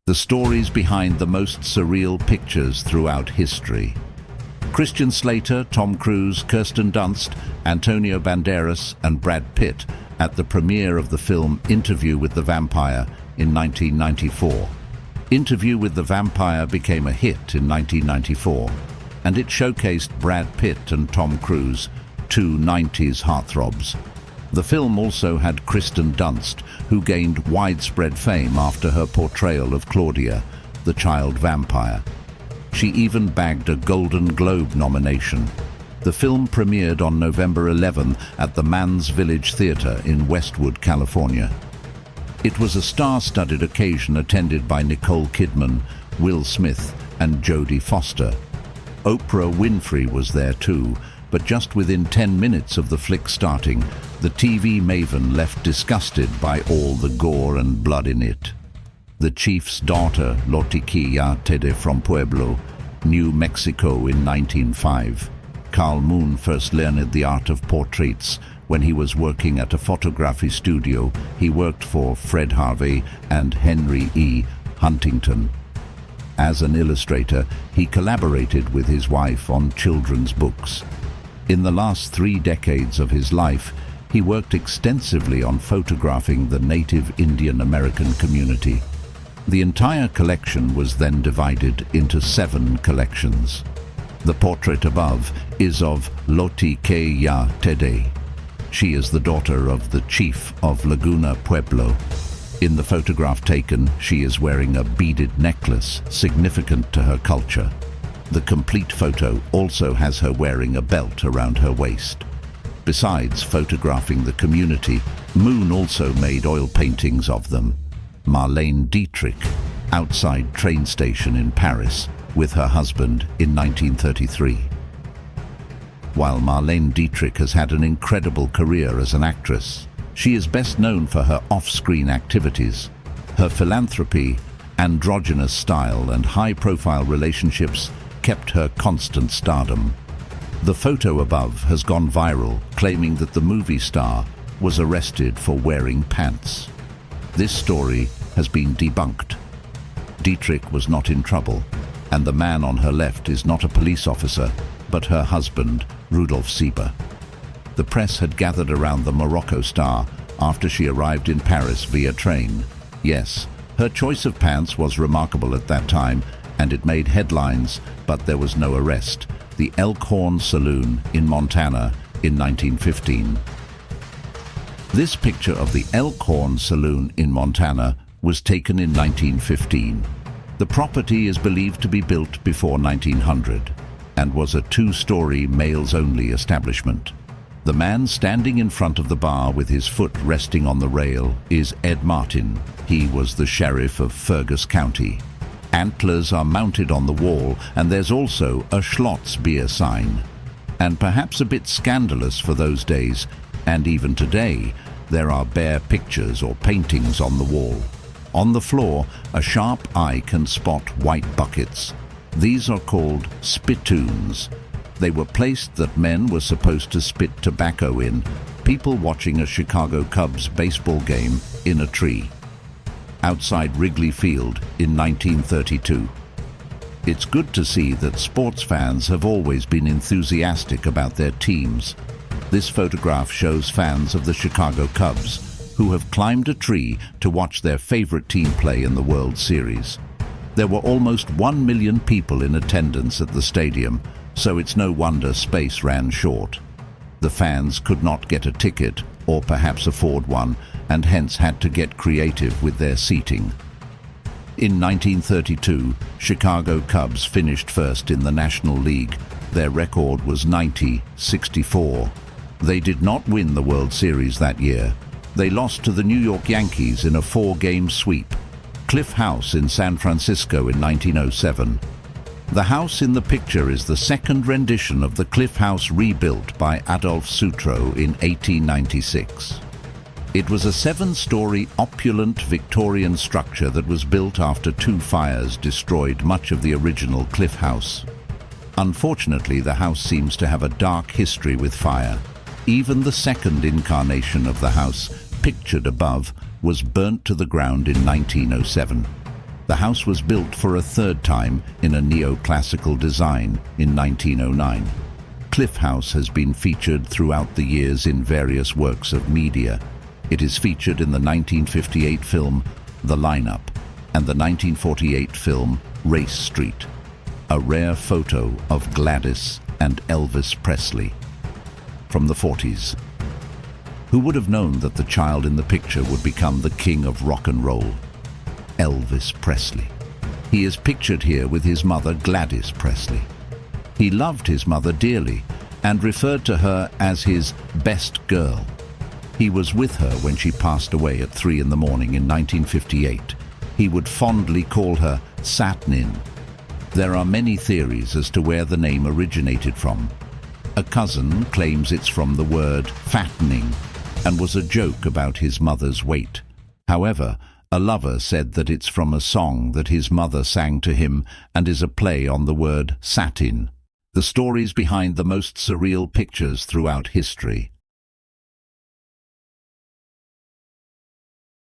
the stories behind the most surreal pictures throughout history. Christian Slater, Tom Cruise, Kirsten Dunst, Antonio Banderas and Brad Pitt at the premiere of the film Interview with the Vampire in 1994. Interview with the Vampire became a hit in 1994, and it showcased Brad Pitt and Tom Cruise, two 90s heartthrobs. The film also had Kirsten Dunst, who gained widespread fame after her portrayal of Claudia, the child vampire. She even bagged a Golden Globe nomination. The film premiered on November 11 at the Mann's Village Theatre in Westwood, California. It was a star-studded occasion attended by Nicole Kidman, Will Smith and Jodie Foster. Oprah Winfrey was there too, but just within 10 minutes of the flick starting, the TV maven left disgusted by all the gore and blood in it. The chief's daughter, Lotiquilla Tede from Pueblo, New Mexico in 1905. Carl Moon first learned the art of portraits when he was working at a photography studio. He worked for Fred Harvey and Henry E. Huntington. As an illustrator, he collaborated with his wife on children's books. In the last 3 decades of his life, he worked extensively on photographing the native Indian American community. The entire collection was then divided into 7 collections. The portrait above is of Lotiquilla Tede. She is the daughter of the chief of Laguna Pueblo. In the photograph taken, she is wearing a beaded necklace, significant to her culture. The complete photo also has her wearing a belt around her waist. Besides photographing the community, Moon also made oil paintings of them. Marlene Dietrich, outside train station in Paris, with her husband in 1933. While Marlene Dietrich has had an incredible career as an actress, she is best known for her off-screen activities. Her philanthropy, androgynous style and high-profile relationships kept her constant stardom. The photo above has gone viral, claiming that the movie star was arrested for wearing pants. This story has been debunked. Dietrich was not in trouble, and the man on her left is not a police officer, but her husband, Rudolf Sieber. The press had gathered around the Morocco star after she arrived in Paris via train. Yes, her choice of pants was remarkable at that time, and it made headlines, but there was no arrest. The Elkorn Saloon in Montana in 1915. This picture of the Elkorn Saloon in Montana was taken in 1915. The property is believed to be built before 1900 and was a 2-story males-only establishment. The man standing in front of the bar with his foot resting on the rail is Ed Martin. He was the sheriff of Fergus County. Antlers are mounted on the wall, and there's also a Schlotz beer sign. And perhaps a bit scandalous for those days, and even today, there are bare pictures or paintings on the wall. On the floor, a sharp eye can spot white buckets. These are called spittoons. They were placed that men were supposed to spit tobacco in, people watching a Chicago Cubs baseball game in a tree. Outside Wrigley Field in 1932. It's good to see that sports fans have always been enthusiastic about their teams. This photograph shows fans of the Chicago Cubs who have climbed a tree to watch their favorite team play in the World Series. There were almost 1 million people in attendance at the stadium, so it's no wonder space ran short. The fans could not get a ticket or perhaps afford one, and hence had to get creative with their seating. In 1932, Chicago Cubs finished first in the National League. Their record was 90-64. They did not win the World Series that year. They lost to the New York Yankees in a 4-game sweep. Cliff House in San Francisco in 1907. The house in the picture is the second rendition of the Cliff House rebuilt by Adolf Sutro in 1896. It was a 7-story opulent Victorian structure that was built after 2 fires destroyed much of the original Cliff House. Unfortunately, the house seems to have a dark history with fire. Even the second incarnation of the house, pictured above, was burnt to the ground in 1907. The house was built for a third time in a neoclassical design in 1909. Cliff House has been featured throughout the years in various works of media. It is featured in the 1958 film The Lineup and the 1948 film Race Street, a rare photo of Gladys and Elvis Presley from the 40s. Who would have known that the child in the picture would become the king of rock and roll? Elvis Presley. He is pictured here with his mother Gladys Presley. He loved his mother dearly and referred to her as his best girl. He was with her when she passed away at 3 in the morning in 1958. He would fondly call her Satnin. There are many theories as to where the name originated from. A cousin claims it's from the word fattening and was a joke about his mother's weight. However, a lover said that it's from a song that his mother sang to him and is a play on the word satin. The stories behind the most surreal pictures throughout history.